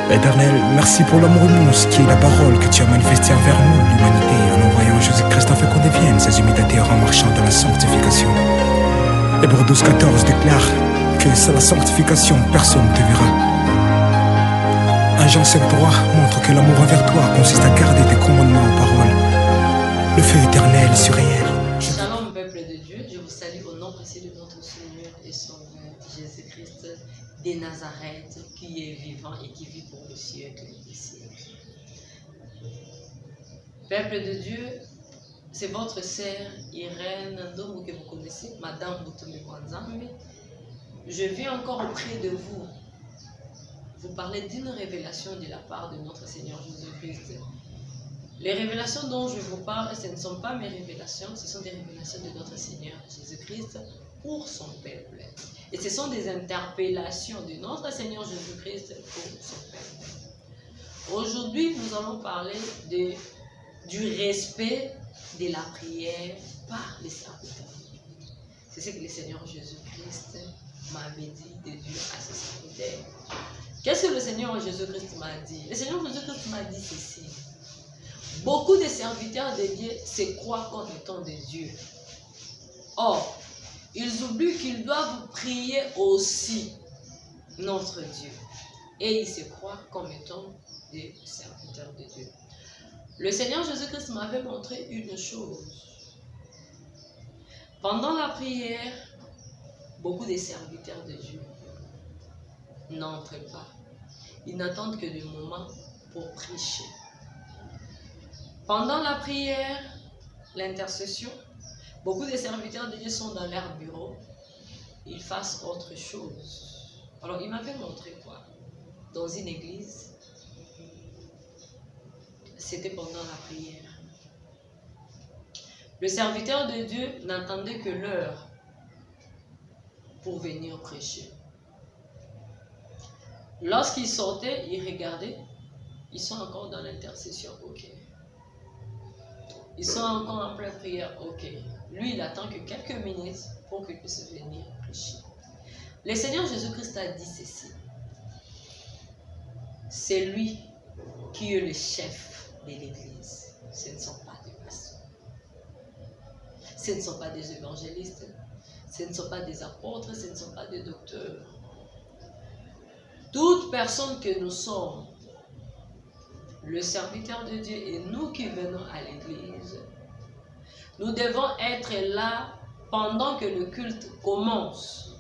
Éternel, merci pour l'amour immense qui est la parole que tu as manifestée envers nous, l'humanité, en envoyant Jésus-Christ afin qu'on devienne ses imitateurs en marchant dans la sanctification. Hébreux 12,14 déclare que sans la sanctification, personne ne te verra. 1 Jean 7,3 montre que l'amour envers toi consiste à garder tes commandements aux paroles. Le feu éternel sur réel. Shalom, peuple de Dieu, je vous salue au nom précieux de notre Seigneur et Sauveur Jésus-Christ de Nazareth, qui est vivant et qui vit pour le siècle des siècles. Peuple de Dieu, c'est votre sœur Irène Ndomo que vous connaissez, Madame Boutoumé Wanzambe. Je viens encore auprès de vous parler d'une révélation de la part de notre Seigneur Jésus-Christ. Les révélations dont je vous parle, ce ne sont pas mes révélations, ce sont des révélations de notre Seigneur Jésus-Christ pour son peuple. Et ce sont des interpellations de notre Seigneur Jésus-Christ pour son peuple. Aujourd'hui, nous allons parler du respect de la prière par les serviteurs. C'est ce que le Seigneur Jésus-Christ m'avait dit de dire à ses serviteurs. Qu'est-ce que le Seigneur Jésus-Christ m'a dit? Le Seigneur Jésus-Christ m'a dit ceci. Beaucoup de serviteurs de Dieu se croient comme étant des dieux. Or, ils oublient qu'ils doivent prier aussi notre Dieu. Et ils se croient comme étant des serviteurs de Dieu. Le Seigneur Jésus-Christ m'avait montré une chose. Pendant la prière, beaucoup de serviteurs de Dieu n'entrent pas. Ils n'attendent que le moment pour prêcher. Pendant la prière, l'intercession, beaucoup de serviteurs de Dieu sont dans leur bureau. Ils fassent autre chose. Alors, il m'avait montré quoi? Dans une église, c'était pendant la prière. Le serviteur de Dieu n'attendait que l'heure pour venir prêcher. Lorsqu'il sortait, il regardait, ils sont encore dans l'intercession, ok. Ils sont encore en pleine prière, ok. Lui, il attend que quelques minutes pour qu'il puisse venir prêcher. Le Seigneur Jésus-Christ a dit ceci. C'est lui qui est le chef de l'église. Ce ne sont pas des pasteurs. Ce ne sont pas des évangélistes. Ce ne sont pas des apôtres. Ce ne sont pas des docteurs. Toute personne que nous sommes, le serviteur de Dieu et nous qui venons à l'église, nous devons être là pendant que le culte commence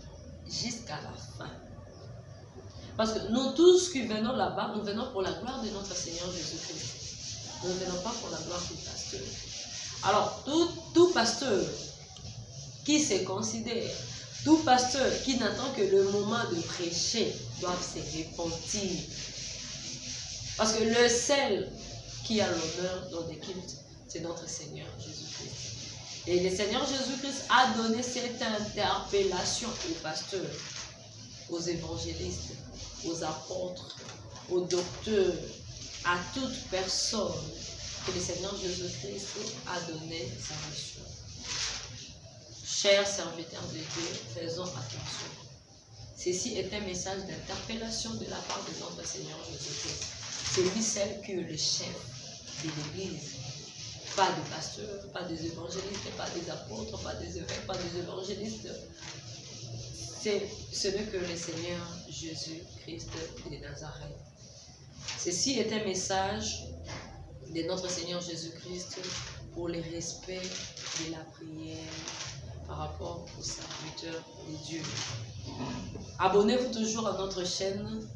jusqu'à la fin. Parce que nous tous qui venons là-bas, nous venons pour la gloire de notre Seigneur Jésus-Christ. Nous ne venons pas pour la gloire du pasteur. Alors, tout pasteur qui se considère, tout pasteur qui n'attend que le moment de prêcher doit se repentir. Parce que le seul qui a l'honneur dans les cultes, c'est notre Seigneur Jésus-Christ. Et le Seigneur Jésus-Christ a donné cette interpellation aux pasteurs, aux évangélistes, aux apôtres, aux docteurs, à toute personne que le Seigneur Jésus-Christ a donné sa mission. Chers serviteurs de Dieu, faisons attention. Ceci est un message d'interpellation de la part de notre Seigneur Jésus-Christ. C'est lui seul qui est le chef de l'église. Pas de pasteurs, pas des évangélistes, pas des apôtres, pas des évêques, pas des évangélistes. Ce n'est que le Seigneur Jésus-Christ de Nazareth. Ceci est un message de notre Seigneur Jésus-Christ pour le respect de la prière par rapport aux serviteurs de Dieu. Abonnez-vous toujours à notre chaîne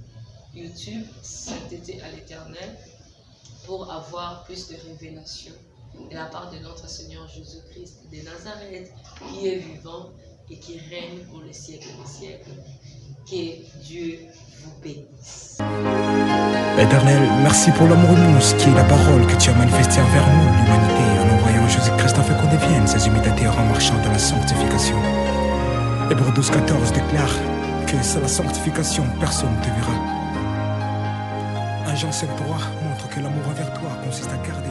YouTube, Sainteté à l'Éternel, pour avoir plus de révélations de la part de notre Seigneur Jésus-Christ de Nazareth, qui est vivant et qui règne pour les siècles des siècles. Que Dieu vous bénisse. Éternel, merci pour l'amour immense qui est la parole que tu as manifestée envers nous, l'humanité, en envoyant Jésus-Christ afin qu'on devienne ses imitateurs en marchant dans la sanctification. Hébreux 12,14 déclare que sans la sanctification, personne ne te verra. 1 Jean 7,3 montre que l'amour envers toi consiste à garder